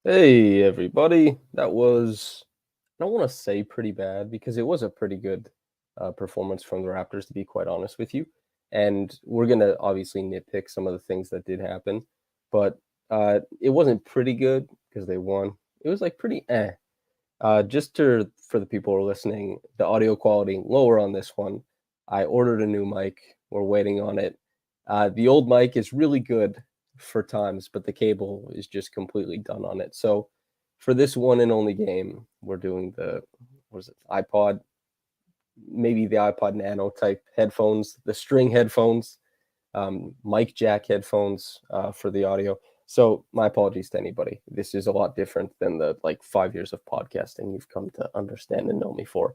Hey everybody, that was I don't want to say pretty bad because it was a pretty good performance from the Raptors, to be quite honest with you. And we're gonna obviously nitpick some of the things that did happen, but it wasn't pretty good because they won. It was like pretty eh. Just for the people who are listening, the audio quality lower on this one. I ordered a new mic. We're waiting on it. The old mic is really good for times, but the cable is just completely done on it. So for this one and only game, we're doing the what is it? iPod, maybe the iPod Nano type headphones, the string headphones, mic jack headphones for the audio. So my apologies to anybody. This is a lot different than the like 5 years of podcasting you've come to understand and know me for.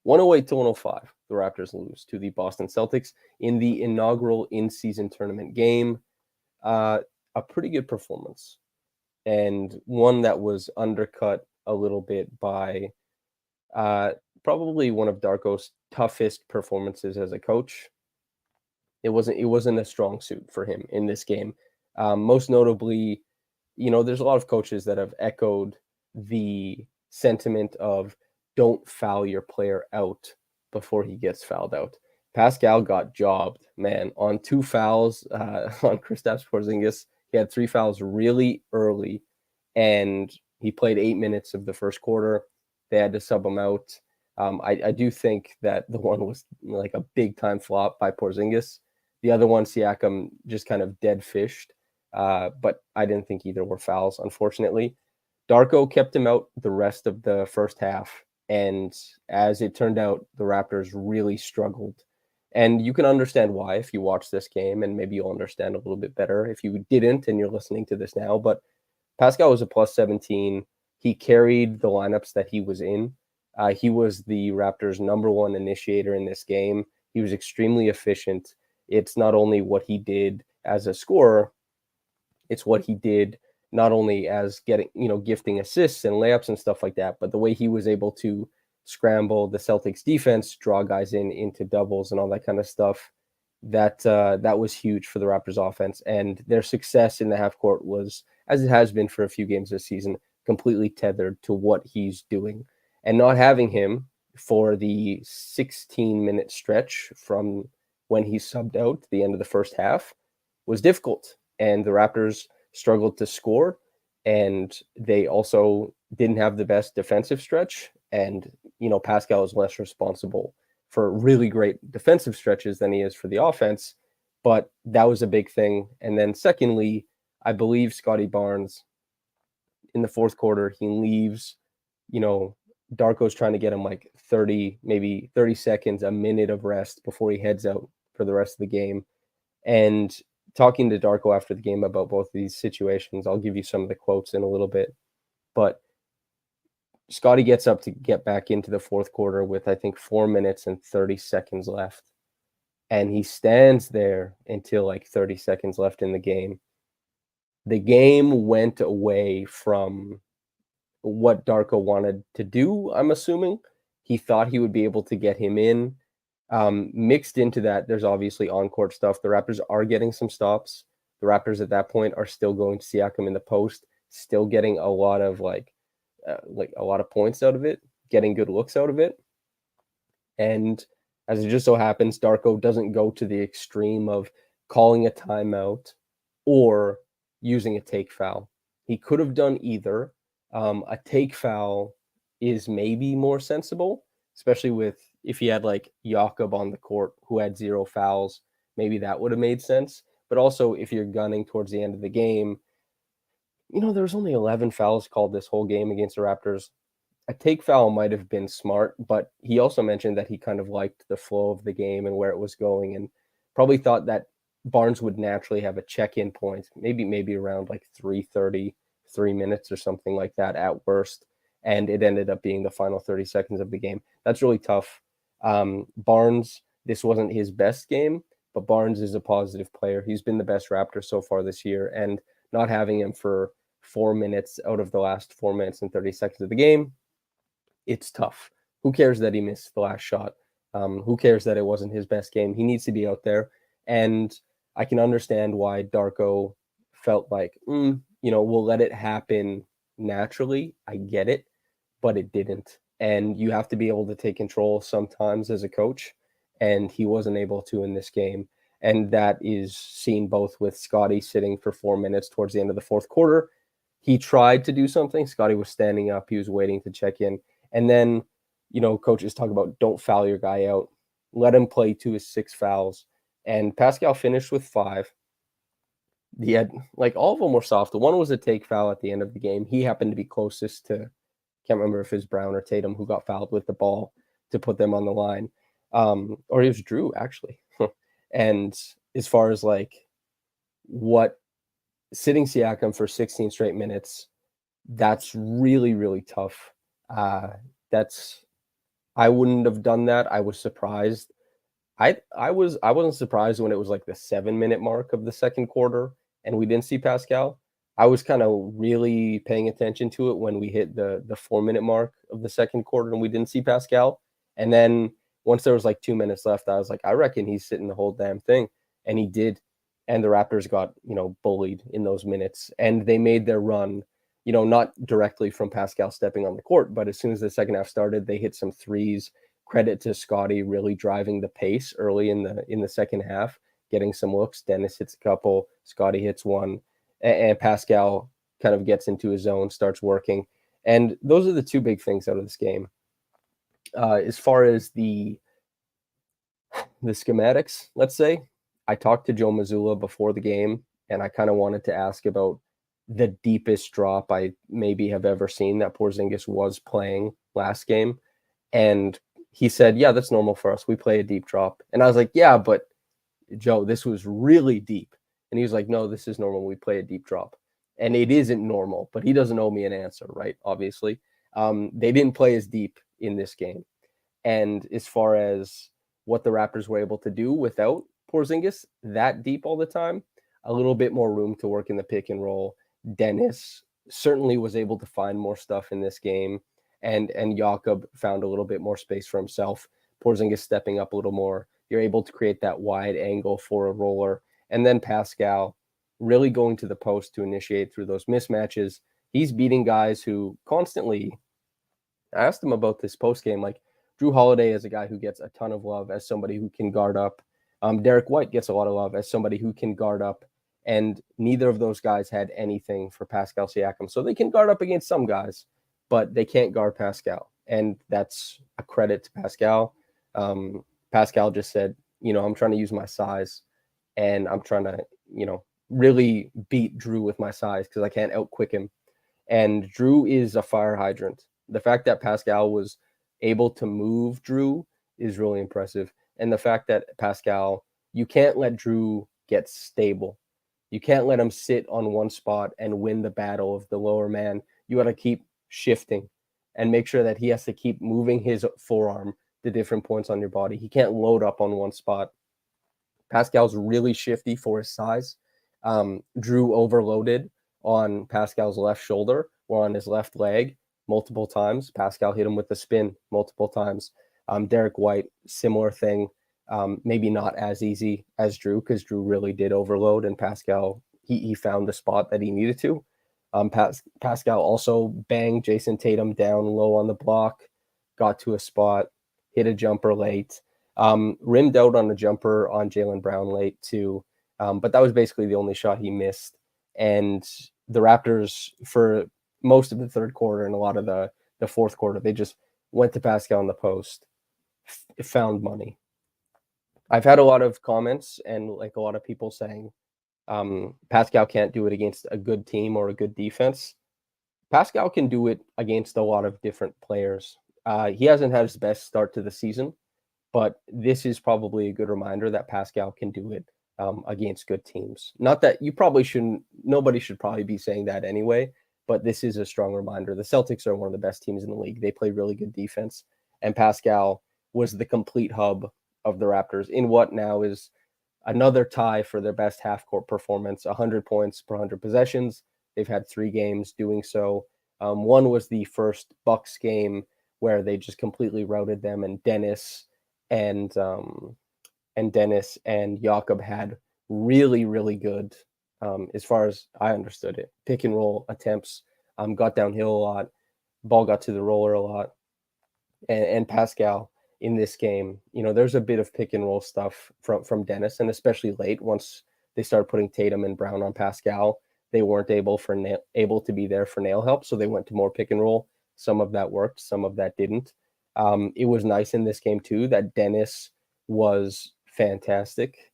108 to 105, the Raptors lose to the Boston Celtics in the inaugural in-season tournament game. A pretty good performance, and one that was undercut a little bit by uh, probably one of Darko's toughest performances as a coach. It wasn't a strong suit for him in this game. Most notably, there's a lot of coaches that have echoed the sentiment of don't foul your player out before he gets fouled out. Pascal got jobbed, man, on two fouls on Kristaps Porzingis. He had three fouls really early, and he played 8 minutes of the first quarter. They had to sub him out. I do think that the one was like a big time flop by Porzingis. The other one, Siakam, just kind of dead fished. But I didn't think either were fouls, unfortunately. Darko kept him out the rest of the first half. And as it turned out, the Raptors really struggled. And you can understand why if you watch this game, and maybe you'll understand a little bit better if you didn't and you're listening to this now. But Pascal was a plus 17. He carried the lineups that he was in. He was the Raptors' number one initiator in this game. He was extremely efficient. It's not only what he did as a scorer, it's what he did not only as gifting assists and layups and stuff like that, but the way he was able to scramble the Celtics defense, draw guys into doubles and all that kind of stuff. That was huge for the Raptors offense, and their success in the half court was, as it has been for a few games this season, completely tethered to what he's doing. And not having him for the 16-minute stretch from when he subbed out at the end of the first half was difficult. And the Raptors struggled to score, and they also didn't have the best defensive stretch. And, Pascal is less responsible for really great defensive stretches than he is for the offense. But that was a big thing. And then, secondly, I believe Scotty Barnes in the fourth quarter, he leaves, Darko's trying to get him like 30, maybe 30 seconds, a minute of rest before he heads out for the rest of the game. And talking to Darko after the game about both of these situations, I'll give you some of the quotes in a little bit. But Scotty gets up to get back into the fourth quarter with, I think, 4 minutes and 30 seconds left. And he stands there until like 30 seconds left in the game. The game went away from what Darko wanted to do, I'm assuming. He thought he would be able to get him in. Mixed into that, there's obviously on-court stuff. The Raptors are getting some stops. The Raptors at that point are still going to Siakam in the post, still getting a lot of a lot of points out of it, getting good looks out of it. And as it just so happens, Darko doesn't go to the extreme of calling a timeout or using a take foul. He could have done either. A take foul is maybe more sensible, especially with if he had like Jakob on the court who had 0 fouls, maybe that would have made sense. But also, if you're gunning towards the end of the game, there was only 11 fouls called this whole game against the Raptors. A take foul might have been smart, but he also mentioned that he kind of liked the flow of the game and where it was going, and probably thought that Barnes would naturally have a check-in point, maybe around like 3:30, 3 minutes or something like that at worst. And it ended up being the final 30 seconds of the game. That's really tough. Barnes, this wasn't his best game, but Barnes is a positive player. He's been the best Raptor so far this year, and not having him for 4 minutes out of the last 4 minutes and 30 seconds of the game, it's tough. Who cares that he missed the last shot? Who cares that it wasn't his best game? He needs to be out there. And I can understand why Darko felt like, we'll let it happen naturally. I get it, but it didn't. And you have to be able to take control sometimes as a coach, and he wasn't able to in this game. And that is seen both with Scotty sitting for 4 minutes towards the end of the fourth quarter. He tried to do something. Scotty was standing up. He was waiting to check in. And then, coaches talk about don't foul your guy out. Let him play to his 6 fouls. And Pascal finished with 5. He had, all of them were soft. The one was a take foul at the end of the game. He happened to be closest to, can't remember if it was Brown or Tatum who got fouled with the ball to put them on the line. Or it was Drew, actually. And as far as what sitting Siakam for 16 straight minutes, that's really, really tough. I wouldn't have done that. I was surprised. I wasn't surprised when it was the 7-minute mark of the second quarter and we didn't see Pascal. I was kind of really paying attention to it when we hit the 4-minute mark of the second quarter and we didn't see Pascal. And then once there was 2 minutes left, I was like, I reckon he's sitting the whole damn thing. And he did. And the Raptors got, bullied in those minutes. And they made their run, not directly from Pascal stepping on the court, but as soon as the second half started, they hit some threes. Credit to Scotty really driving the pace early in the second half, getting some looks. Dennis hits a couple, Scotty hits one, and Pascal kind of gets into his zone, starts working. And those are the two big things out of this game. As far as the schematics, let's say, I talked to Joe Mazzulla before the game, and I kind of wanted to ask about the deepest drop I maybe have ever seen that Porzingis was playing last game. And he said, yeah, that's normal for us. We play a deep drop. And I was like, yeah, but Joe, this was really deep. And he was like, no, this is normal. We play a deep drop. And it isn't normal, but he doesn't owe me an answer, right? Obviously. They didn't play as deep in this game. And as far as what the Raptors were able to do without Porzingis that deep all the time, a little bit more room to work in the pick and roll. Dennis certainly was able to find more stuff in this game. And Jakob found a little bit more space for himself. Porzingis stepping up a little more. You're able to create that wide angle for a roller. And then Pascal really going to the post to initiate through those mismatches. He's beating guys who constantly, I asked him about this post game, Drew Holiday is a guy who gets a ton of love as somebody who can guard up. Derek White gets a lot of love as somebody who can guard up. And neither of those guys had anything for Pascal Siakam. So they can guard up against some guys, but they can't guard Pascal. And that's a credit to Pascal. Pascal just said, I'm trying to use my size and I'm trying to, really beat Drew with my size because I can't outquick him. And Drew is a fire hydrant. The fact that Pascal was able to move Drew is really impressive. And the fact that Pascal, you can't let Drew get stable. You can't let him sit on one spot and win the battle of the lower man. You got to keep shifting and make sure that he has to keep moving his forearm to different points on your body. He can't load up on one spot. Pascal's really shifty for his size. Drew overloaded on Pascal's left shoulder or on his left leg multiple times. Pascal hit him with the spin multiple times. Derek White, similar thing. Maybe not as easy as Drew because Drew really did overload and Pascal, he found the spot that he needed to. Pascal also banged Jason Tatum down low on the block, got to a spot, hit a jumper late, rimmed out on a jumper on Jaylen Brown late too. But that was basically the only shot he missed. And the Raptors, for most of the third quarter and a lot of the fourth quarter, they just went to Pascal in the post, found money. I've had a lot of comments and a lot of people saying Pascal can't do it against a good team or a good defense. Pascal can do it against a lot of different players. He hasn't had his best start to the season, but this is probably a good reminder that Pascal can do it against good teams. Not that you probably shouldn't, nobody should probably be saying that anyway, but this is a strong reminder. The Celtics are one of the best teams in the league. They play really good defense, and Pascal was the complete hub of the Raptors in what now is another tie for their best half-court performance, 100 points per 100 possessions. They've had 3 games doing so. One was the first Bucks game where they just completely routed them, and Dennis and Jakob had really, really good, as far as I understood it, pick and roll attempts. got downhill a lot, ball got to the roller a lot, and Pascal in this game, there's a bit of pick and roll stuff from Dennis, and especially late once they started putting Tatum and Brown on Pascal, they weren't able to be there for nail help, so they went to more pick and roll. Some of that worked, some of that didn't. It was nice in this game too that Dennis was fantastic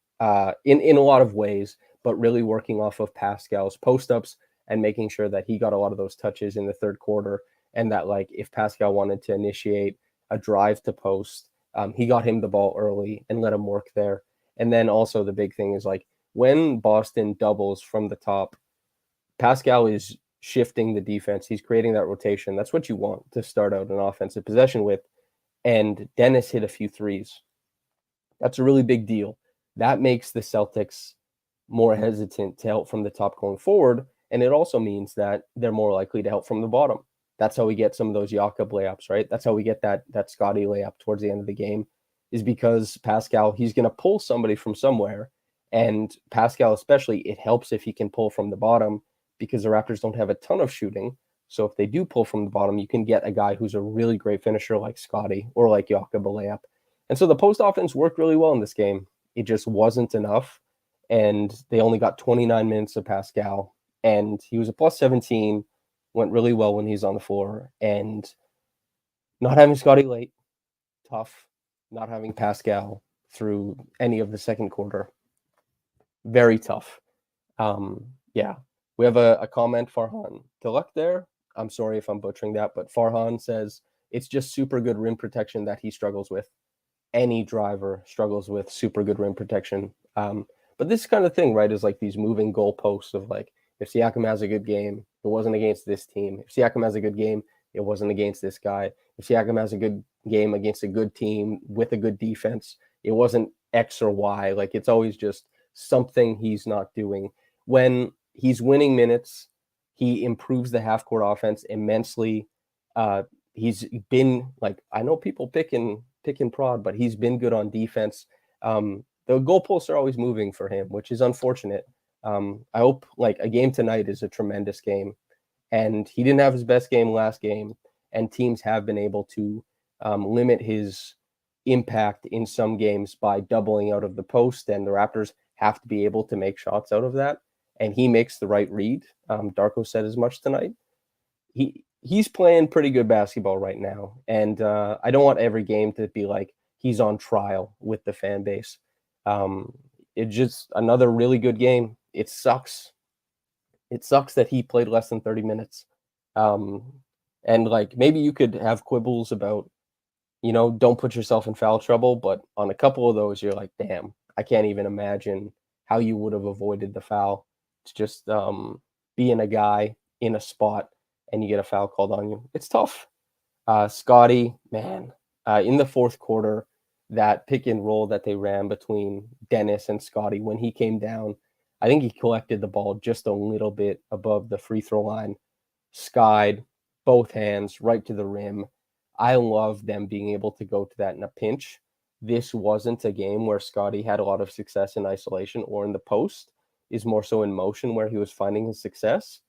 in a lot of ways, but really working off of Pascal's post ups and making sure that he got a lot of those touches in the third quarter, and that like if Pascal wanted to initiate a drive to post, he got him the ball early and let him work there. And then also the big thing is like when Boston doubles from the top, Pascal is shifting the defense. He's creating that rotation. That's what you want to start out an offensive possession with. And Dennis hit a few threes. That's a really big deal. That makes the Celtics more hesitant to help from the top going forward. And it also means that they're more likely to help from the bottom. That's how we get some of those Siakam layups, right? That's how we get that Scotty layup towards the end of the game, is because Pascal, he's going to pull somebody from somewhere. And Pascal especially, it helps if he can pull from the bottom because the Raptors don't have a ton of shooting. So if they do pull from the bottom, you can get a guy who's a really great finisher like Scotty or like Siakam layup. And so the post offense worked really well in this game. It just wasn't enough. And they only got 29 minutes of Pascal. And he was a plus 17, went really well when he's on the floor. And not having Scotty late, tough. Not having Pascal through any of the second quarter, very tough. Yeah. We have a comment, Farhan Tilak there. I'm sorry if I'm butchering that, but Farhan says it's just super good rim protection that he struggles with. Any driver struggles with super good rim protection. But this kind of thing, right, is like these moving goalposts of like, if Siakam has a good game, it wasn't against this team. If Siakam has a good game, it wasn't against this guy. If Siakam has a good game against a good team with a good defense, it wasn't X or Y. Like it's always just something he's not doing. When he's winning minutes, he improves the half court offense immensely. He's been like, I know people pick and prod, but he's been good on defense. The goalposts are always moving for him, which is unfortunate. I hope like a game tonight is a tremendous game, and he didn't have his best game last game, and teams have been able to limit his impact in some games by doubling out of the post, and the Raptors have to be able to make shots out of that, and he makes the right read. Darko said as much tonight. He's playing pretty good basketball right now, and I don't want every game to be like he's on trial with the fan base. It's just another really good game. It sucks. It sucks that he played less than 30 minutes. And like maybe you could have quibbles about, don't put yourself in foul trouble, but on a couple of those, you're like, damn, I can't even imagine how you would have avoided the foul. It's just being a guy in a spot and you get a foul called on you. It's tough. Scotty, man, in the fourth quarter, that pick and roll that they ran between Dennis and Scotty when he came down, I think he collected the ball just a little bit above the free throw line, skied both hands right to the rim. I love them being able to go to that in a pinch. This wasn't a game where Scotty had a lot of success in isolation or in the post, is more so in motion where he was finding his success.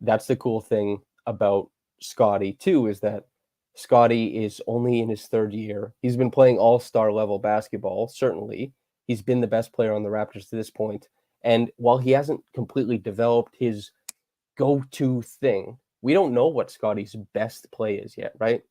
That's the cool thing about Scotty too, is that Scotty is only in his third year. He's been playing all-star level basketball, certainly. He's been the best player on the Raptors to this point. And while he hasn't completely developed his go-to thing, we don't know what Scotty's best play is yet, right?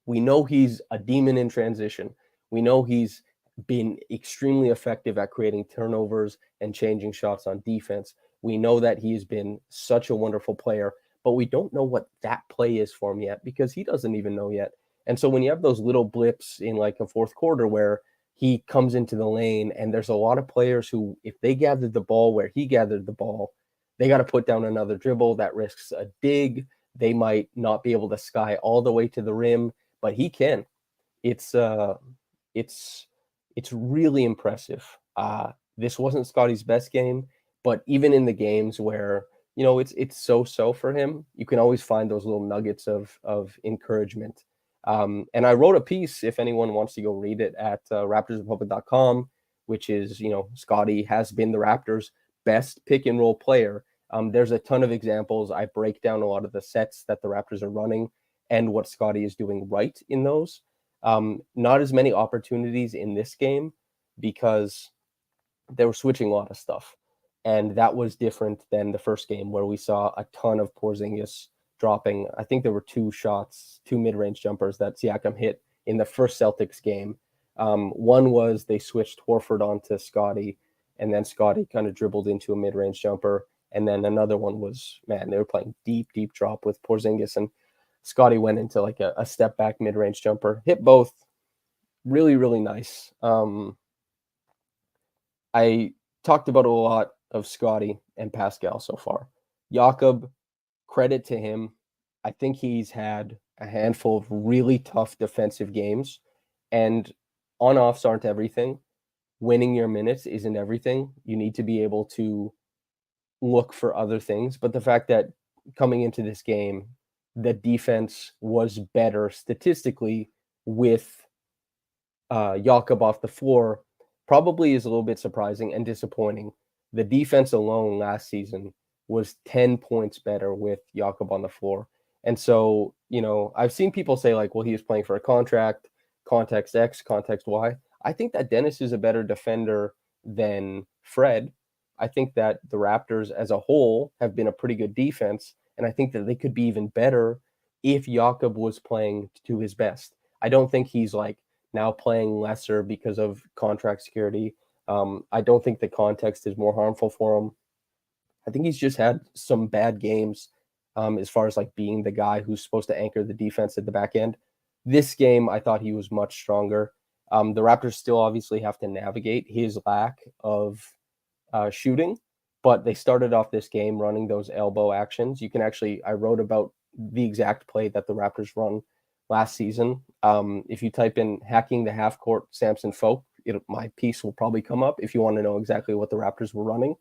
We know he's a demon in transition. We know he's been extremely effective at creating turnovers and changing shots on defense. We know that he's been such a wonderful player, but we don't know what that play is for him yet because he doesn't even know yet. And so when you have those little blips in like a fourth quarter where he comes into the lane and there's a lot of players who, if they gathered the ball where he gathered the ball, they got to put down another dribble that risks a dig. They might not be able to sky all the way to the rim, but he can. It's really impressive. This wasn't Scotty's best game, but even in the games where it's so for him, you can always find those little nuggets of encouragement. And I wrote a piece, if anyone wants to go read it, at raptorsrepublic.com, which is, Scotty has been the Raptors' best pick and roll player There's a ton of examples. I break down a lot of the sets that the Raptors are running and what Scotty is doing right in those. Not as many opportunities in this game because they were switching a lot of stuff. And that was different than the first game where we saw a ton of Porzingis dropping. I think there were two mid-range jumpers that Siakam hit in the first Celtics game. One was they switched Horford onto Scotty, and then Scotty kind of dribbled into a mid-range jumper. And then another one was, man, they were playing deep drop with Porzingis, and Scotty went into like a step back mid-range jumper. Hit both. Really, really nice. I talked about a lot of Scotty and Pascal so far. Jakob, credit to him. I think he's had a handful of really tough defensive games, and on-offs aren't everything. Winning your minutes isn't everything. You need to be able to look for other things. But the fact that coming into this game, the defense was better statistically with Jakob off the floor probably is a little bit surprising and disappointing. The defense alone last season was 10 points better with Jakob on the floor. And so, I've seen people say like, well, he was playing for a contract, context X, context Y. I think that Dennis is a better defender than Fred. I think that the Raptors as a whole have been a pretty good defense, and I think that they could be even better if Jakob was playing to his best. I don't think he's like now playing lesser because of contract security. I don't think the context is more harmful for him. I think he's just had some bad games as far as like being the guy who's supposed to anchor the defense at the back end. This game, I thought he was much stronger. The Raptors still obviously have to navigate his lack of shooting, but they started off this game running those elbow actions. You can actually, I wrote about the exact play that the Raptors run last season. If you type in hacking the half court Samson Folk, my piece will probably come up if you want to know exactly what the Raptors were running.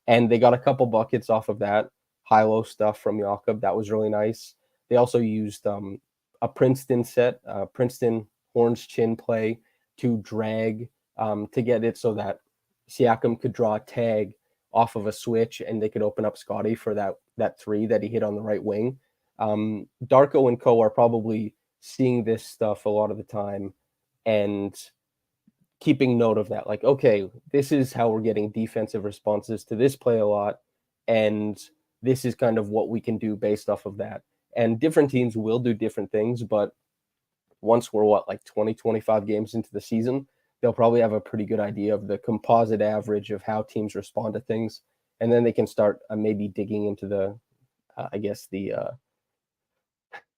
And they got a couple buckets off of that high-low stuff from Jakob. That was really nice. They also used a Princeton set, Princeton Horns Chin play to drag to get it so that Siakam could draw a tag off of a switch and they could open up Scotty for that three that he hit on the right wing. Darko and co are probably seeing this stuff a lot of the time and keeping note of that. Like, okay, this is how we're getting defensive responses to this play a lot, and this is kind of what we can do based off of that. And different teams will do different things, but once we're like 20, 25 games into the season, they'll probably have a pretty good idea of the composite average of how teams respond to things. And then they can start maybe digging into the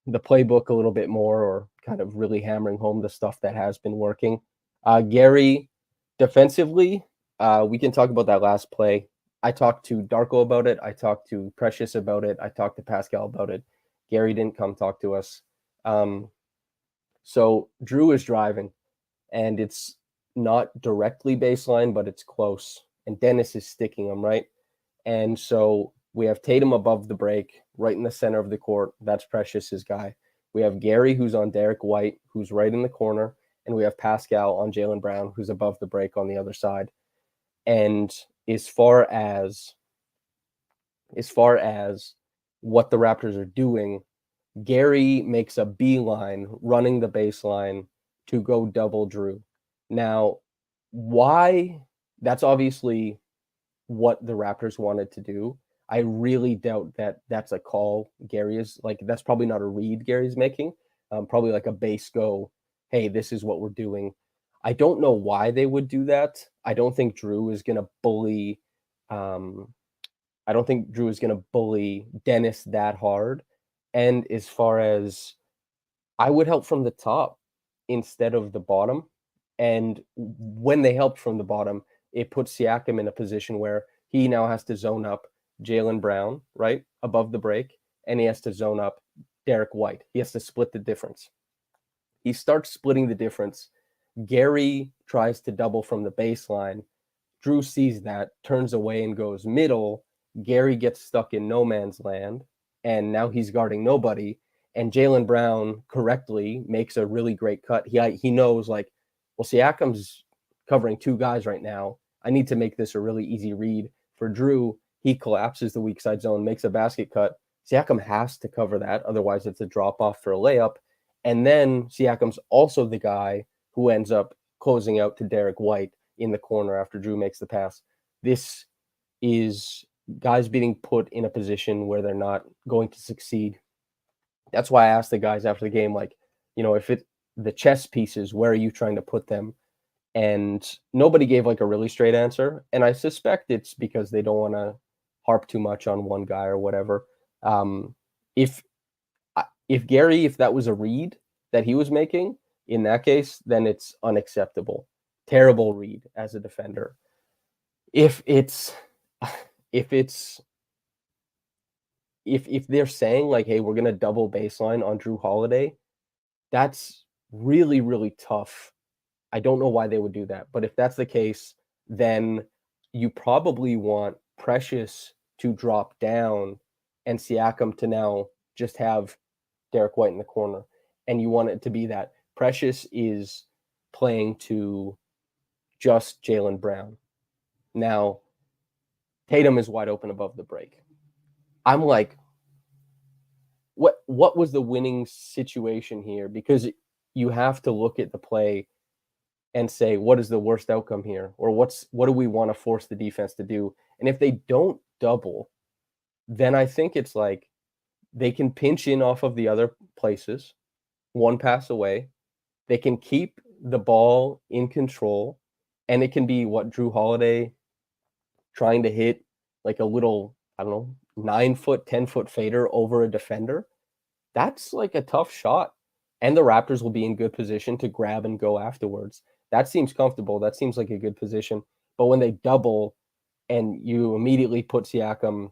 playbook a little bit more, or kind of really hammering home the stuff that has been working. Gary, defensively, we can talk about that last play. I talked to Darko about it. I talked to Precious about it. I talked to Pascal about it. Gary didn't come talk to us. So Drew is driving, and it's not directly baseline, but it's close. And Dennis is sticking him, right? And so we have Tatum above the break, right in the center of the court. That's Precious's guy. We have Gary, who's on Derek White, who's right in the corner. And we have Pascal on Jaylen Brown, who's above the break on the other side. And as far as what the Raptors are doing, Gary makes a beeline running the baseline to go double Drew. Now, why? That's obviously what the Raptors wanted to do. I really doubt that that's a call Gary is like. That's probably not a read Gary's making. Probably like a base go, hey, this is what we're doing. I don't know why they would do that. I don't think Drew is going to bully. I don't think Drew is going to bully Dennis that hard. And as far as, I would help from the top instead of the bottom. And when they help from the bottom, it puts Siakam in a position where he now has to zone up Jaylen Brown, right, above the break, and he has to zone up Derek White. He has to split the difference. He starts splitting the difference. Gary tries to double from the baseline. Drew sees that, turns away and goes middle. Gary gets stuck in no man's land, and now he's guarding nobody. And Jaylen Brown correctly makes a really great cut. He knows, like, well, Siakam's covering two guys right now. I need to make this a really easy read for Drew. he collapses the weak side zone, makes a basket cut. Siakam has to cover that. Otherwise, it's a drop off for a layup. And then Siakam's also the guy who ends up closing out to Derek White in the corner after Drew makes the pass. This is guys being put in a position where they're not going to succeed. That's why I asked the guys after the game, like, if the chess pieces, where are you trying to put them? And nobody gave like a really straight answer. And I suspect it's because they don't want to harp too much on one guy or whatever. Um, if if that was a read that he was making, in that case, then it's unacceptable. Terrible read as a defender. If it's if it's if they're saying like, hey, we're gonna double baseline on Drew Holiday, that's really, really tough. I don't know why they would do that, but if that's the case, then you probably want Precious to drop down and Siakam to now just have Derek White in the corner. And you want it to be that Precious is playing to just Jaylen Brown. Now, Tatum is wide open above the break. I'm like, what was the winning situation here? Because you have to look at the play and say, what is the worst outcome here? Or what do we want to force the defense to do? And if they don't double, then I think it's like they can pinch in off of the other places, one pass away. They can keep the ball in control, and it can be what Drew Holiday trying to hit like a little, I don't know, 9-foot, 10-foot fader over a defender. That's like a tough shot. And the Raptors will be in good position to grab and go afterwards. That seems comfortable. That seems like a good position. But when they double and you immediately put Siakam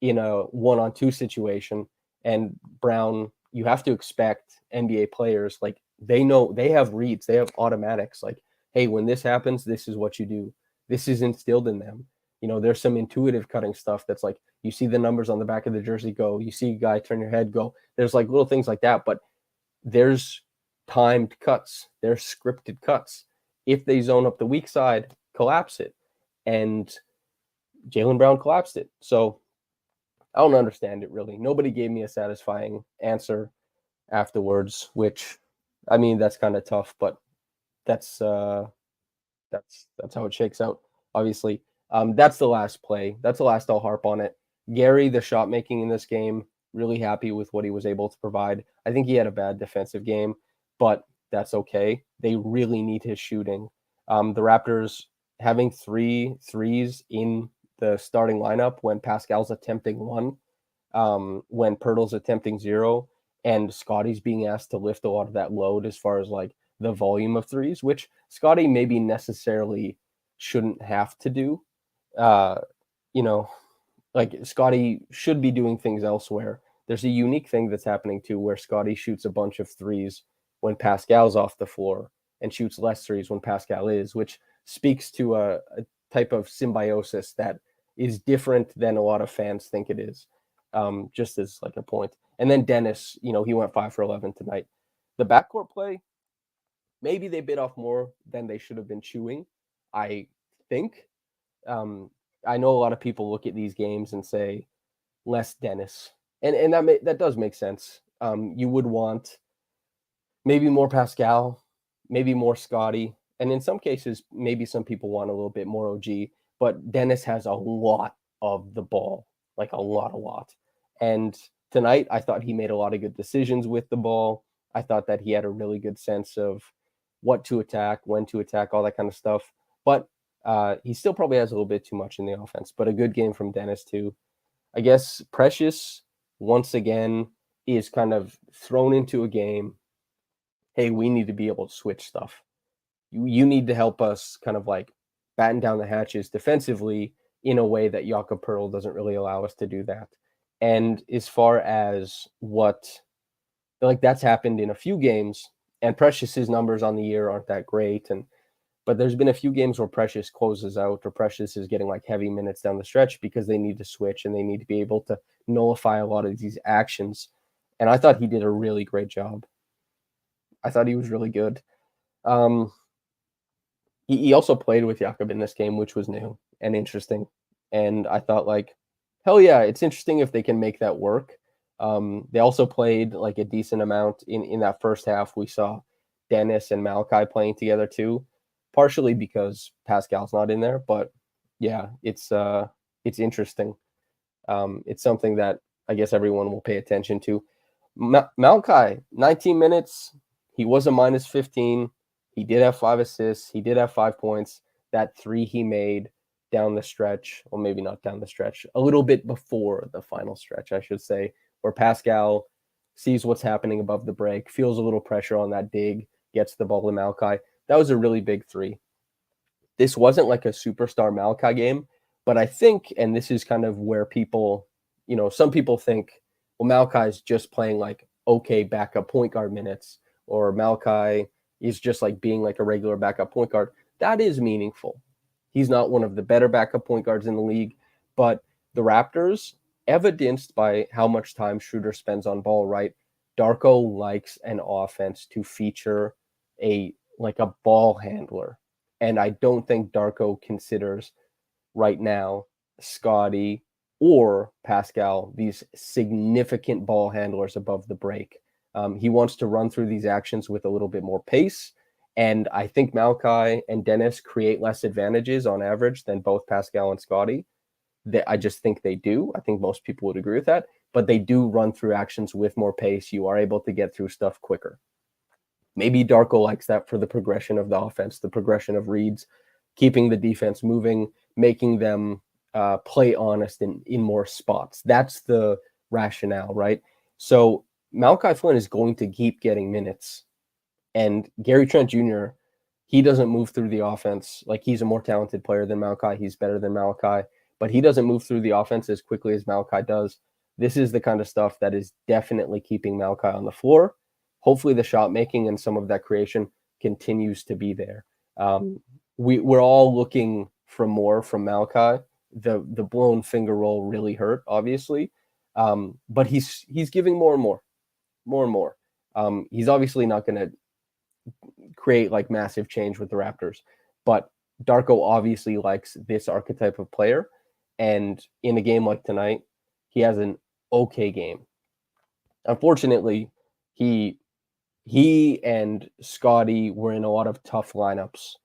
in a 1-on-2 situation and Brown, you have to expect NBA players, like they know, they have reads, they have automatics. Like, hey, when this happens, this is what you do. This is instilled in them. There's some intuitive cutting stuff that's like, you see the numbers on the back of the jersey go, you see a guy turn your head go. There's like little things like that, but there's timed cuts, there's scripted cuts. If they zone up the weak side, collapse it. And Jaylen Brown collapsed it. So I don't understand it really. Nobody gave me a satisfying answer afterwards, which, I mean, that's kind of tough, but that's how it shakes out, obviously. That's the last play. That's the last I'll harp on it. Gary, the shot making in this game, really happy with what he was able to provide. I think he had a bad defensive game, but that's okay. They really need his shooting. The Raptors having 3 threes in the starting lineup when Pascal's attempting 1, when Pirtle's attempting 0, and Scotty's being asked to lift a lot of that load as far as like the volume of threes, which Scotty maybe necessarily shouldn't have to do. Like Scotty should be doing things elsewhere. There's a unique thing that's happening too, where Scotty shoots a bunch of threes when Pascal's off the floor and shoots less threes when Pascal is, which speaks to a type of symbiosis that is different than a lot of fans think it is, just as like a point. And then Dennis, he went 5 for 11 tonight. The backcourt play, maybe they bit off more than they should have been chewing, I think. I know a lot of people look at these games and say less Dennis, and that does make sense. You would want maybe more Pascal, maybe more Scotty, and in some cases, maybe some people want a little bit more OG. But Dennis has a lot of the ball, like a lot. And tonight, I thought he made a lot of good decisions with the ball. I thought that he had a really good sense of what to attack, when to attack, all that kind of stuff. But he still probably has a little bit too much in the offense, but a good game from Dennis too. I guess Precious, once again, is kind of thrown into a game. Hey, we need to be able to switch stuff. You need to help us kind of like batten down the hatches defensively in a way that Jakob Pearl doesn't really allow us to do that. And as far as that's happened in a few games, and Precious's numbers on the year aren't that great, but there's been a few games where Precious closes out, or Precious is getting like heavy minutes down the stretch because they need to switch and they need to be able to nullify a lot of these actions. And I thought he did a really great job. I thought he was really good. He also played with Jakob in this game, which was new and interesting. And I thought like Hell yeah, it's interesting if they can make that work. They also played like a decent amount in that first half. We saw Dennis and Malachi playing together too, partially because Pascal's not in there. But yeah, it's interesting. It's something that I guess everyone will pay attention to. Malachi, 19 minutes. He was a minus 15. He did have 5 assists. He did have 5 points. That three he made down the stretch, or maybe not down the stretch, a little bit before the final stretch, I should say, where Pascal sees what's happening above the break, feels a little pressure on that dig, gets the ball to Malachi. That was a really big three. This wasn't like a superstar Malachi game, but I think, and this is kind of where people, some people think, well, Malachi's just playing like okay backup point guard minutes, or Malachi is just like being like a regular backup point guard. That is meaningful. He's not one of the better backup point guards in the league, but the Raptors, evidenced by how much time Schroeder spends on ball, right? Darko likes an offense to feature a ball handler. And I don't think Darko considers right now Scotty or Pascal these significant ball handlers above the break. He wants to run through these actions with a little bit more pace. And I think Malachi and Dennis create less advantages on average than both Pascal and Scotty. I just think they do. I think most people would agree with that. But they do run through actions with more pace. You are able to get through stuff quicker. Maybe Darko likes that for the progression of the offense, the progression of reads, keeping the defense moving, making them play honest in more spots. That's the rationale, right? So Malachi Flynn is going to keep getting minutes. And Gary Trent Jr., he doesn't move through the offense. Like, he's a more talented player than Malachi. He's better than Malachi. But he doesn't move through the offense as quickly as Malachi does. This is the kind of stuff that is definitely keeping Malachi on the floor. Hopefully the shot making and some of that creation continues to be there. We're all looking for more from Malachi. The blown finger roll really hurt, obviously. But he's giving more and more. He's obviously not going to create like massive change with the Raptors, but Darko obviously likes this archetype of player. And in a game like tonight, he has an okay game. Unfortunately, he and Scotty were in a lot of tough lineups.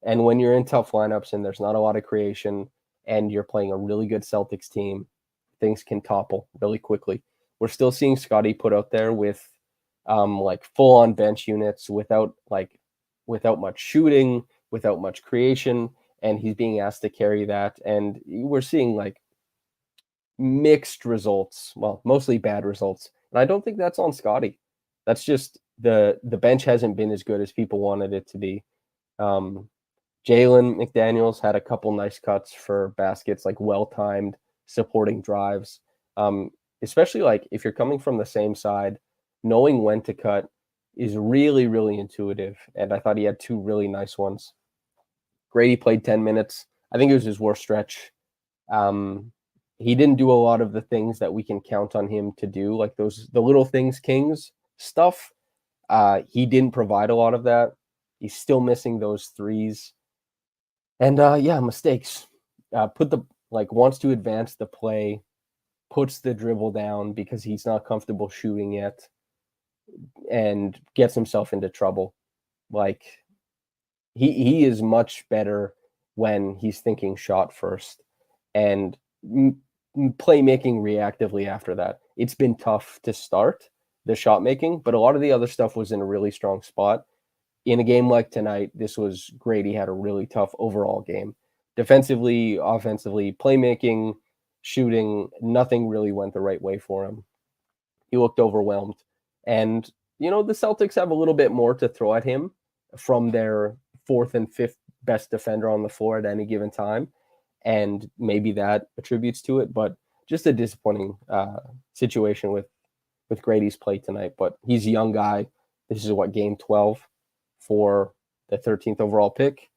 And when you're in tough lineups and there's not a lot of creation and you're playing a really good Celtics team, things can topple really quickly. We're still seeing Scotty put out there with like full on bench units without much shooting, without much creation, and he's being asked to carry that. And we're seeing like mixed results, well, mostly bad results. And I don't think that's on Scotty. That's just the bench hasn't been as good as people wanted it to be. Jalen McDaniels had a couple nice cuts for baskets, like well-timed supporting drives. Especially like if you're coming from the same side, knowing when to cut is really, really intuitive. And I thought he had two really nice ones. Grady played 10 minutes. I think it was his worst stretch. He didn't do a lot of the things that we can count on him to do, like the little things Kings stuff. He didn't provide a lot of that. He's still missing those threes. And mistakes. Wants to advance the play, puts the dribble down because he's not comfortable shooting yet, and gets himself into trouble. Like, he is much better when he's thinking shot first and playmaking reactively after that. It's been tough to start the shot making, but a lot of the other stuff was in a really strong spot. In a game like tonight, this was great. He had a really tough overall game. Defensively, offensively, playmaking, shooting, nothing really went the right way for him. He looked overwhelmed. And, the Celtics have a little bit more to throw at him from their fourth and fifth best defender on the floor at any given time. And maybe that attributes to it, but just a disappointing situation with Grady's play tonight. But he's a young guy. This is game 12 for the 13th overall pick.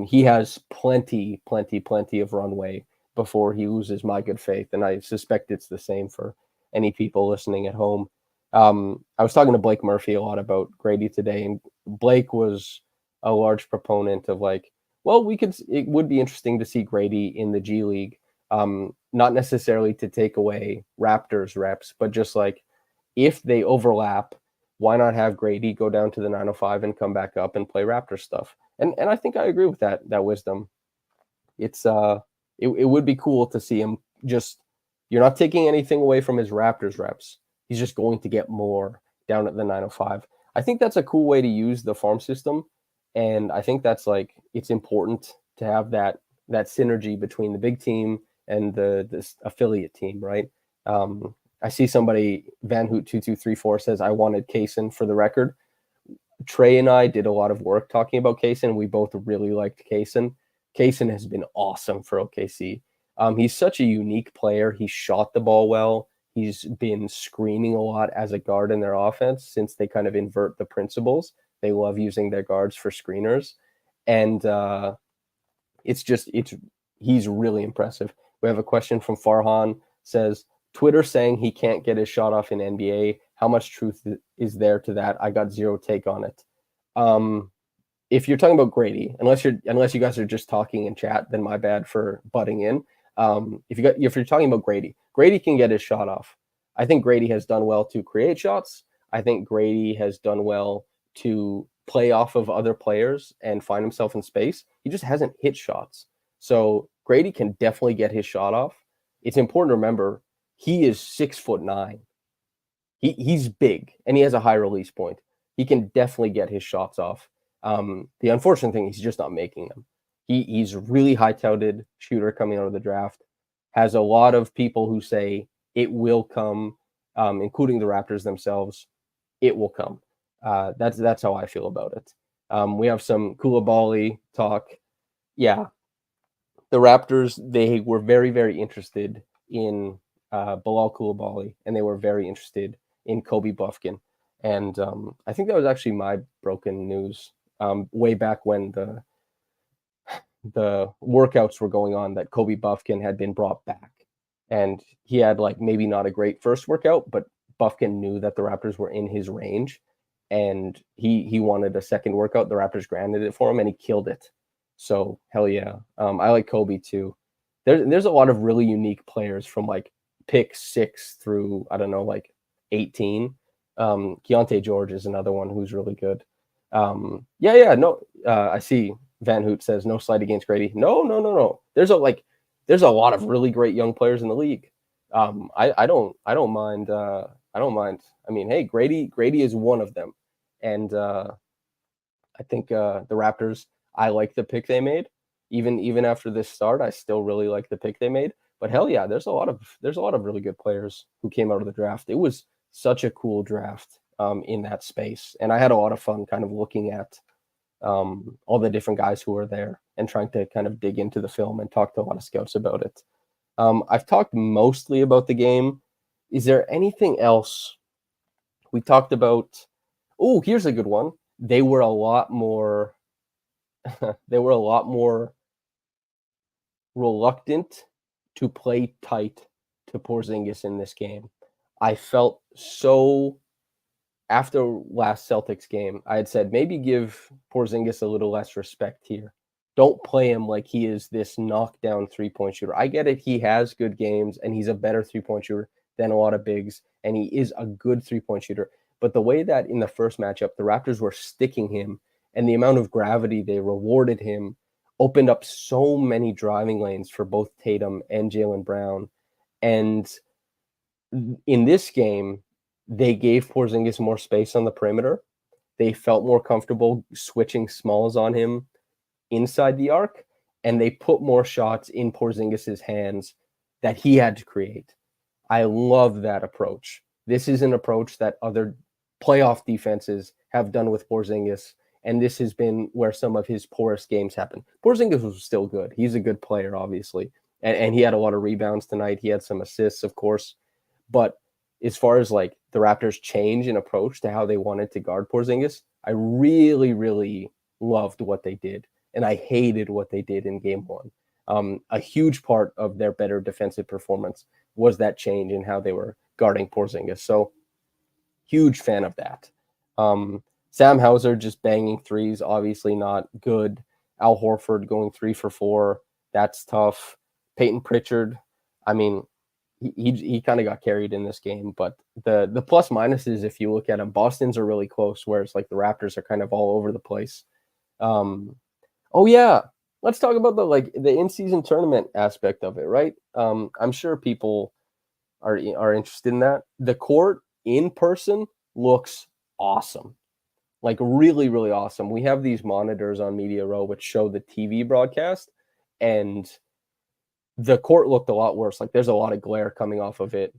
He has plenty of runway before he loses my good faith. And I suspect it's the same for any people listening at home. I was talking to Blake Murphy a lot about Grady today, and Blake was a large proponent of it would be interesting to see Grady in the G League, Not necessarily to take away Raptors reps, but just like if they overlap, why not have Grady go down to the 905 and come back up and play Raptor stuff? And I think I agree with that wisdom. It's it would be cool to see him just, you're not taking anything away from his Raptors reps. He's just going to get more down at the 905. I think that's a cool way to use the farm system. And I think that's like, it's important to have that synergy between the big team and this affiliate team, right? I see somebody, Van Hoot 2234 says, I wanted Kaysen for the record. Trey and I did a lot of work talking about Kaysen. We both really liked Kaysen. Kaysen has been awesome for OKC. He's such a unique player. He shot the ball well. He's been screening a lot as a guard in their offense since they kind of invert the principles. They love using their guards for screeners. And he's really impressive. We have a question from Farhan, says, Twitter saying he can't get his shot off in NBA. How much truth is there to that? I got zero take on it. If you're talking about Grady, unless you guys are just talking in chat, then my bad for butting in. If you're talking about Grady can get his shot off. I think Grady has done well to create shots. I think Grady has done well to play off of other players and find himself in space. He just hasn't hit shots. So Grady can definitely get his shot off. It's important to remember he is 6'9". He's big and he has a high release point. He can definitely get his shots off. The unfortunate thing, he's just not making them. He's really high touted shooter coming out of the draft. Has a lot of people who say it will come, including the Raptors themselves. It will come. That's how I feel about it. We have some Koulibaly talk. Yeah, the Raptors, they were very, very interested in Bilal Koulibaly, and they were very interested in Kobe Buffkin. And I think that was actually my broken news way back when the workouts were going on, that Kobe Buffkin had been brought back. And he had like maybe not a great first workout, but Buffkin knew that the Raptors were in his range, and he wanted a second workout. The Raptors granted it for him, and he killed it. So hell yeah. I like Kobe too. There's a lot of really unique players from like pick 6 through, I don't know, like 18. Keontae George is another one who's really good. No. I see Van Hoot says no slight against Grady. No. There's a lot of really great young players in the league. I don't mind. I don't mind. I mean, hey, Grady is one of them, and I think the Raptors, I like the pick they made. Even after this start, I still really like the pick they made. But hell yeah, there's a lot of really good players who came out of the draft. It was such a cool draft in that space, and I had a lot of fun kind of looking at all the different guys who were there and trying to kind of dig into the film and talk to a lot of scouts about it. I've talked mostly about the game. Is there anything else we talked about? Oh, here's a good one. They were a lot more reluctant to play tight to Porzingis in this game. I felt so, after last Celtics game, I had said maybe give Porzingis a little less respect here. Don't play him like he is this knockdown three-point shooter. I get it. He has good games, and he's a better three-point shooter than a lot of bigs, and he is a good three-point shooter. But the way that in the first matchup, the Raptors were sticking him, and the amount of gravity they rewarded him opened up so many driving lanes for both Tatum and Jaylen Brown. And in this game, they gave Porzingis more space on the perimeter. They felt more comfortable switching smalls on him inside the arc, and they put more shots in Porzingis's hands that he had to create. I love that approach. This is an approach that other playoff defenses have done with Porzingis, and this has been where some of his poorest games happen. Porzingis was still good. He's a good player, obviously, and he had a lot of rebounds tonight. He had some assists, of course, but as far as like the Raptors' change in approach to how they wanted to guard Porzingis, I really, really loved what they did, and I hated what they did in game one. A huge part of their better defensive performance was that change in how they were guarding Porzingis. So huge fan of that. Sam Hauser just banging threes, obviously not good. Al Horford going 3 for 4. That's tough. Peyton Pritchard, I mean, he kind of got carried in this game, but the plus minuses, if you look at them, Boston's are really close, whereas like the Raptors are kind of all over the place. Oh yeah, let's talk about the in-season tournament aspect of it, right? I'm sure people are interested in that. The court in person looks awesome, like really, really awesome. We have these monitors on Media Row which show the TV broadcast, and the court looked a lot worse. Like there's a lot of glare coming off of it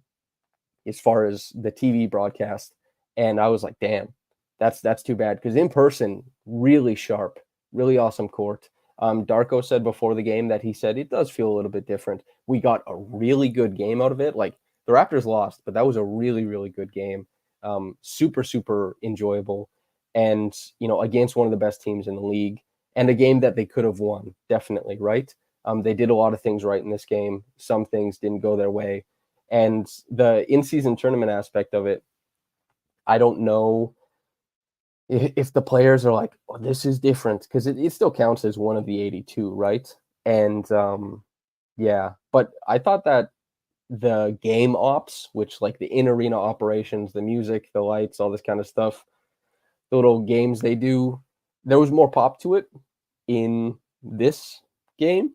as far as the TV broadcast, and I was like, damn, that's too bad because in person, really sharp, really awesome court. Darko said before the game that he said it does feel a little bit different. We got a really good game out of it. Like the Raptors lost, but that was a really, really good game. Super, super enjoyable, and against one of the best teams in the league, and a game that they could have won, definitely, right? They did a lot of things right in this game. Some things didn't go their way. And the in-season tournament aspect of it, I don't know if the players are like, oh, this is different, because it still counts as one of the 82, right? And yeah, but I thought that the game ops, which like the in-arena operations, the music, the lights, all this kind of stuff, the little games they do, there was more pop to it in this game.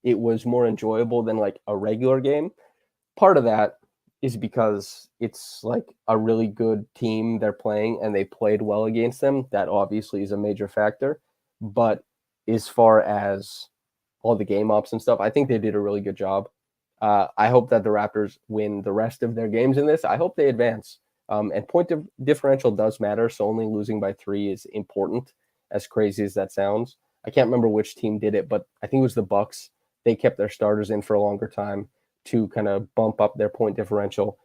It was more enjoyable than like a regular game. Part of that is because it's like a really good team they're playing and they played well against them. That obviously is a major factor. But as far as all the game ops and stuff, I think they did a really good job. I hope that the Raptors win the rest of their games in this. I hope they advance. And differential does matter, so only losing by 3 is important, as crazy as that sounds. I can't remember which team did it, but I think it was the Bucks. They kept their starters in for a longer time to kind of bump up their point differential.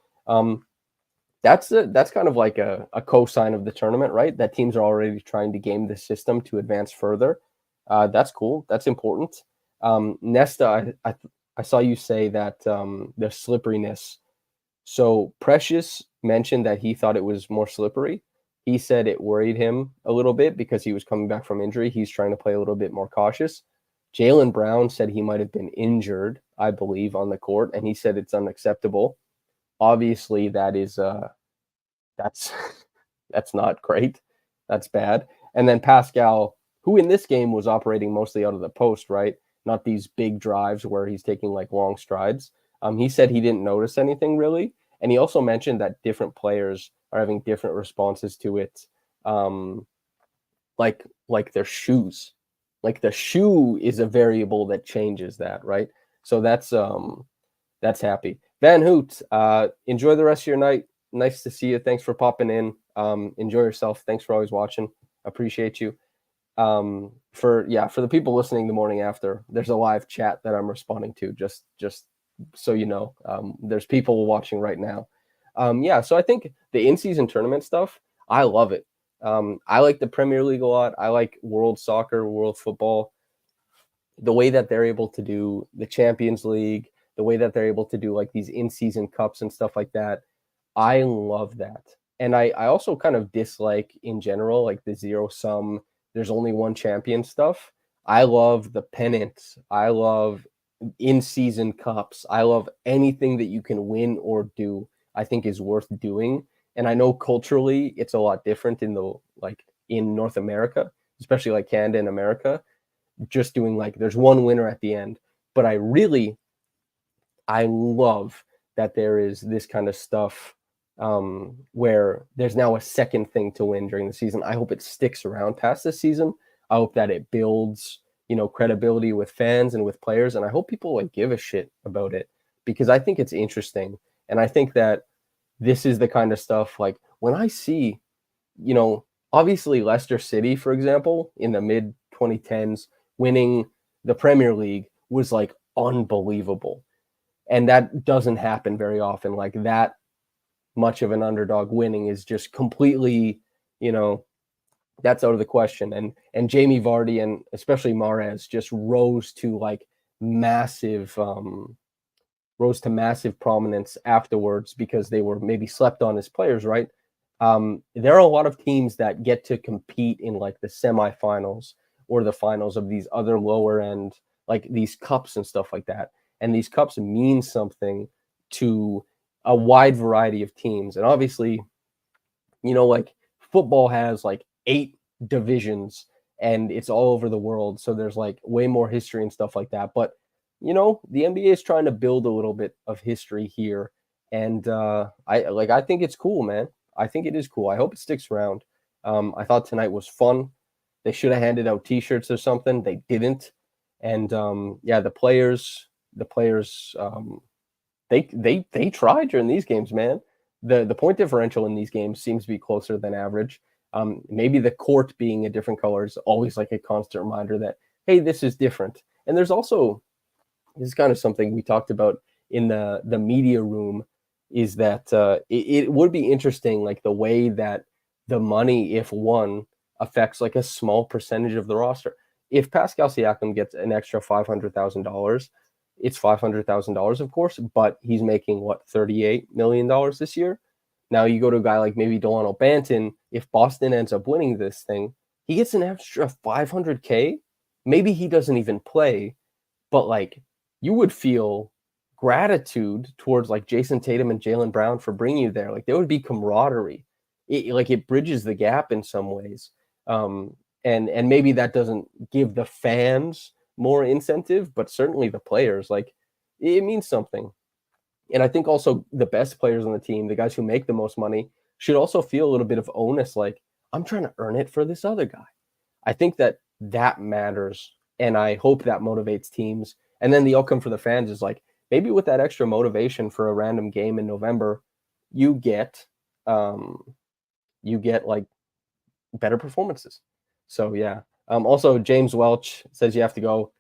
That's kind of like a cosign of the tournament, right? That teams are already trying to game the system to advance further. That's cool. That's important. Nesta, I saw you say that the slipperiness. So Precious mentioned that he thought it was more slippery. He said it worried him a little bit because he was coming back from injury. He's trying to play a little bit more cautious. Jaylen Brown said he might have been injured, I believe, on the court, and he said it's unacceptable. Obviously, that's that's not great. That's bad. And then Pascal, who in this game was operating mostly out of the post, right? Not these big drives where he's taking like long strides. He said he didn't notice anything really, and he also mentioned that different players are having different responses to it, like their shoes. Like the shoe is a variable that changes that, right? So that's happy. Van Hoot, enjoy the rest of your night. Nice to see you. Thanks for popping in. Enjoy yourself. Thanks for always watching. Appreciate you. For the people listening the morning after, there's a live chat that I'm responding to. Just so you know, there's people watching right now. So I think the in-season tournament stuff, I love it. I like the Premier League a lot. I like world soccer, world football. The way that they're able to do the Champions League, the way that they're able to do like these in-season cups and stuff like that, I love that. And I also kind of dislike in general, like the zero sum, there's only one champion stuff. I love the pennants. I love in-season cups. I love anything that you can win or do, I think is worth doing. And I know culturally it's a lot different in North America, especially like Canada and America, just doing like there's one winner at the end. But I love that there is this kind of stuff where there's now a second thing to win during the season. I hope it sticks around past this season. I hope that it builds, credibility with fans and with players. And I hope people like give a shit about it because I think it's interesting. And I think that this is the kind of stuff like when I see, obviously Leicester City, for example, in the mid 2010s, winning the Premier League was like unbelievable. And that doesn't happen very often. Like that much of an underdog winning is just completely, that's out of the question. And Jamie Vardy and especially Mahrez just rose to massive prominence afterwards because they were maybe slept on as players, right? There are a lot of teams that get to compete in like the semifinals or the finals of these other lower end, like these cups and stuff like that. and these cups mean something to a wide variety of teams. And obviously, like football has like 8 divisions and it's all over the world. So there's like way more history and stuff like that. But, the NBA is trying to build a little bit of history here. And I think it's cool, man. I think it is cool. I hope it sticks around. I thought tonight was fun. They should have handed out T-shirts or something. They didn't. And yeah, the players, they try during these games, man. The point differential in these games seems to be closer than average. Maybe the court being a different color is always like a constant reminder that, hey, this is different. And there's also, this is kind of something we talked about in the media room, is that it would be interesting, like the way that the money, if won, affects like a small percentage of the roster. If Pascal Siakam gets an extra $500,000, it's $500,000, of course, but he's making what, $38 million this year. Now you go to a guy like maybe Delano Banton. If Boston ends up winning this thing, he gets an extra 500K. Maybe he doesn't even play, but like you would feel gratitude towards like Jason Tatum and Jaylen Brown for bringing you there. Like there would be camaraderie. It bridges the gap in some ways. And maybe that doesn't give the fans more incentive, but certainly the players, like it means something. And I think also the best players on the team, the guys who make the most money, should also feel a little bit of onus, like I'm trying to earn it for this other guy. I think that matters, and I hope that motivates teams. And then the outcome for the fans is like maybe with that extra motivation for a random game in November, you get like better performances. So yeah. Also, James Welch says you have to go.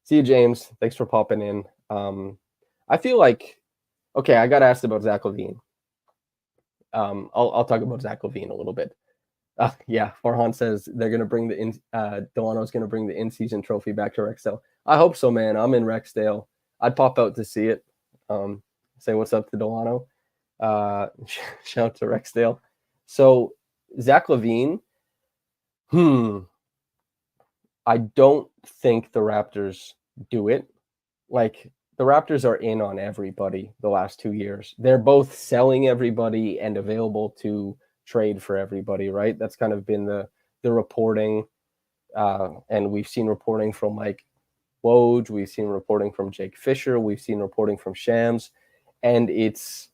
See you, James. Thanks for popping in. I feel like, okay, I got asked about Zach LaVine. I'll talk about Zach LaVine a little bit. Yeah, Farhan says they're gonna bring Delano's gonna bring the in-season trophy back to Rexdale. I hope so, man. I'm in Rexdale. I'd pop out to see it. Say what's up to Delano. Shout out to Rexdale. So Zach LaVine, I don't think the Raptors do it. Like the Raptors are in on everybody the last 2 years. They're both selling everybody and available to trade for everybody, right? That's kind of been the reporting. And we've seen reporting from like Woj, we've seen reporting from Jake Fisher, we've seen reporting from Shams, and it's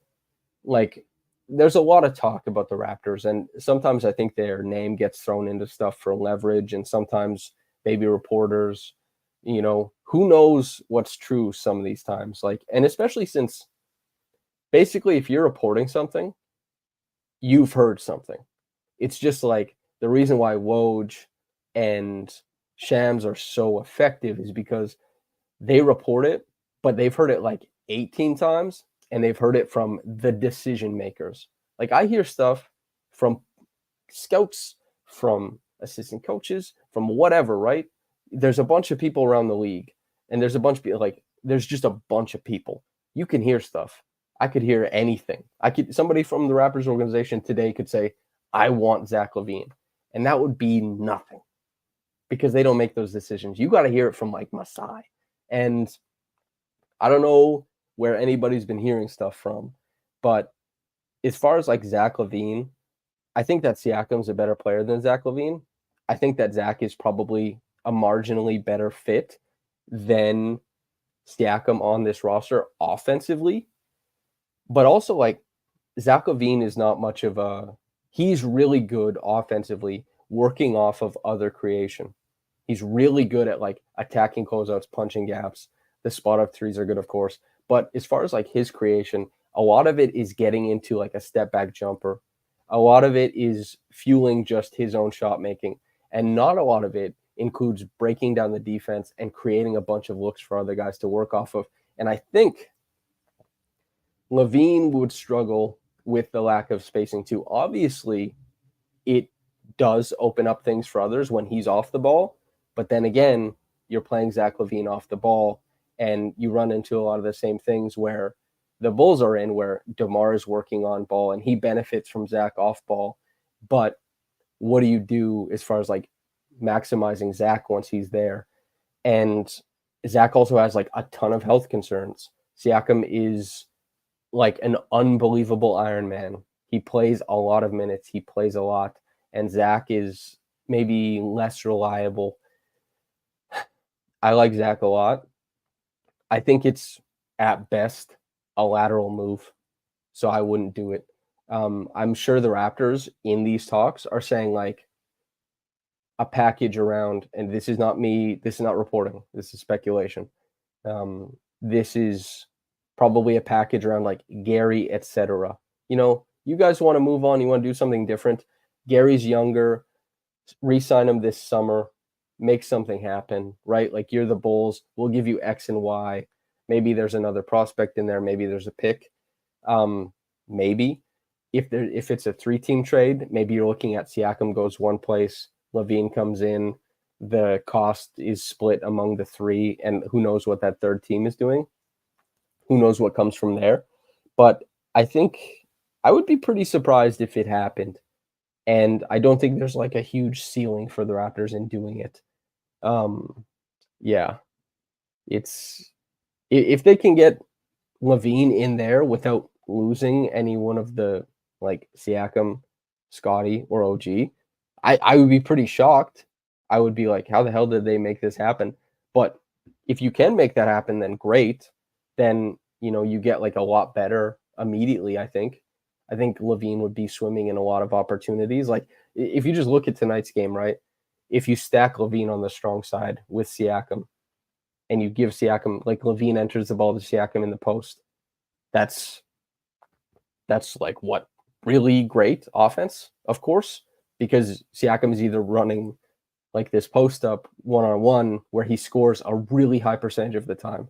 like there's a lot of talk about the Raptors, and sometimes I think their name gets thrown into stuff for leverage, and sometimes maybe reporters, who knows what's true some of these times. Like, and especially since basically if you're reporting something, you've heard something. It's just like the reason why Woj and Shams are so effective is because they report it, but they've heard it like 18 times and they've heard it from the decision makers. Like I hear stuff from scouts, from assistant coaches, from whatever, right? There's a bunch of people around the league, and there's a bunch of people, like there's just a bunch of people. You can hear stuff. I could hear anything. Somebody from the Raptors organization today could say, I want Zach LaVine. And that would be nothing because they don't make those decisions. You got to hear it from like Masai. And I don't know where anybody's been hearing stuff from, but as far as like Zach LaVine, I think that Siakam's a better player than Zach LaVine. I think that Zach is probably a marginally better fit than Siakam on this roster offensively. But also, like, Zach LaVine is not much of he's really good offensively working off of other creation. He's really good at, like, attacking closeouts, punching gaps. The spot-up threes are good, of course. But as far as, like, his creation, a lot of it is getting into, like, a step-back jumper. A lot of it is fueling just his own shot making. And not a lot of it includes breaking down the defense and creating a bunch of looks for other guys to work off of. And I think LaVine would struggle with the lack of spacing too. Obviously, it does open up things for others when he's off the ball. But then again, you're playing Zach LaVine off the ball, and you run into a lot of the same things where the Bulls are in, where DeMar is working on ball and he benefits from Zach off ball. But what do you do as far as like maximizing Zach once he's there? And Zach also has like a ton of health concerns. Siakam is like an unbelievable Iron Man. He plays a lot of minutes. He plays a lot. And Zach is maybe less reliable. I like Zach a lot. I think it's at best a lateral move, so I wouldn't do it. I'm sure the Raptors in these talks are saying like a package around, and this is not me, this is not reporting, this is speculation. This is probably a package around like Gary, etc. You guys want to move on, you want to do something different. Gary's younger, re-sign him this summer, make something happen, right? Like you're the Bulls, we'll give you X and Y. Maybe there's another prospect in there, maybe there's a pick. Maybe if it's a 3-team trade, maybe you're looking at Siakam goes one place, LaVine comes in, the cost is split among the 3, and who knows what that third team is doing. Who knows what comes from there. But I think I would be pretty surprised if it happened. And I don't think there's like a huge ceiling for the Raptors in doing it. Yeah, it's if they can get LaVine in there without losing any one of the like Siakam, Scotty, or OG, I would be pretty shocked. I would be like, how the hell did they make this happen? But if you can make that happen, then great. Then you get like a lot better immediately. I think LaVine would be swimming in a lot of opportunities. Like if you just look at tonight's game, right? If you stack LaVine on the strong side with Siakam, and you give Siakam, like LaVine enters the ball to Siakam in the post, that's like what, really great offense, of course, because Siakam is either running like this post up one-on-one where he scores a really high percentage of the time.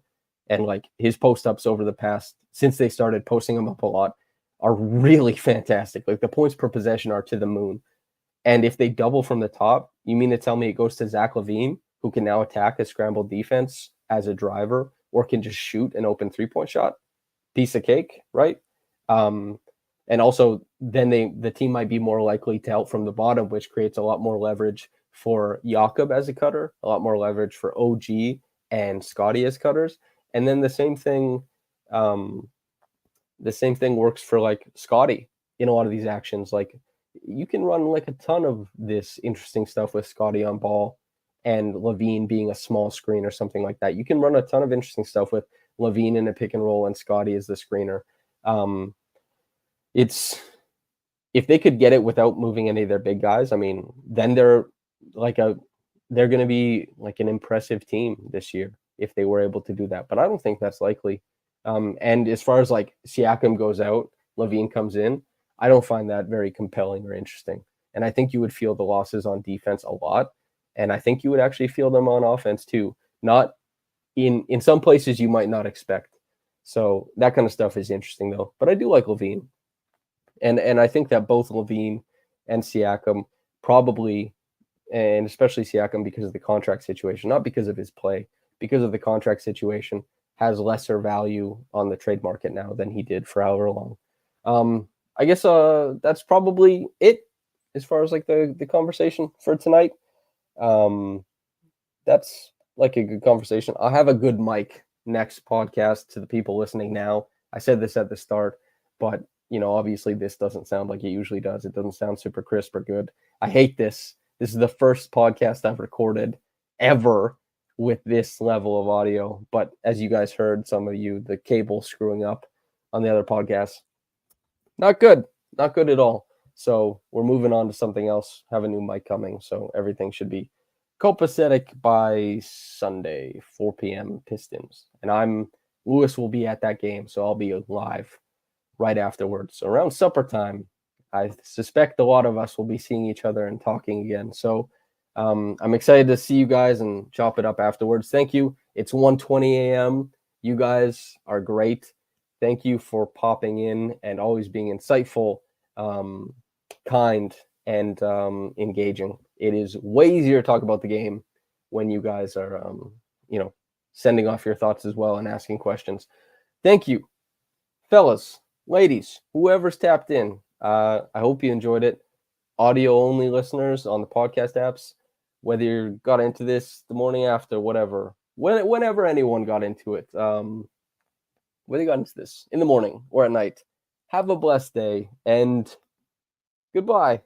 And like his post ups over the past, since they started posting him up a lot, are really fantastic. Like the points per possession are to the moon. And if they double from the top, you mean to tell me it goes to Zach LaVine, who can now attack a scrambled defense as a driver or can just shoot an open 3-point shot? Piece of cake, right? And also then the team might be more likely to help from the bottom, which creates a lot more leverage for Jakob as a cutter, a lot more leverage for OG and Scotty as cutters. And then the same thing works for like Scotty in a lot of these actions. Like you can run like a ton of this interesting stuff with Scotty on ball and LaVine being a small screen or something like that. You can run a ton of interesting stuff with LaVine in a pick and roll and Scotty as the screener. It's if they could get it without moving any of their big guys, I mean, then they're going to be like an impressive team this year if they were able to do that. But I don't think that's likely. And as far as like Siakam goes out, LaVine comes in, I don't find that very compelling or interesting. And I think you would feel the losses on defense a lot. And I think you would actually feel them on offense too. Not in some places you might not expect. So that kind of stuff is interesting though. But I do like LaVine. And I think that both LaVine and Siakam probably, and especially Siakam because of the contract situation, not because of his play, because of the contract situation, has lesser value on the trade market now than he did for however long. I guess that's probably it as far as like the conversation for tonight. That's like a good conversation. I'll have a good mic next podcast to the people listening now. I said this at the start, but obviously this doesn't sound like it usually does. It doesn't sound super crisp or good. I hate this. This is the first podcast I've recorded ever with this level of audio. But as you guys heard, some of you, the cable screwing up on the other podcast, not good at all. So we're moving on to something else, have a new mic coming. So everything should be copacetic by Sunday, 4 p.m. Pistons. And Lewis will be at that game. So I'll be live right afterwards. So around supper time, I suspect a lot of us will be seeing each other and talking again. So I'm excited to see you guys and chop it up afterwards. Thank you. It's 1:20 a.m. You guys are great. Thank you for popping in and always being insightful, kind, and engaging. It is way easier to talk about the game when you guys are, sending off your thoughts as well and asking questions. Thank you, fellas, ladies, whoever's tapped in. I hope you enjoyed it. Audio only listeners on the podcast apps, whether you got into this the morning after, whatever, whenever anyone got into it, when they got into this, in the morning or at night, have a blessed day and goodbye.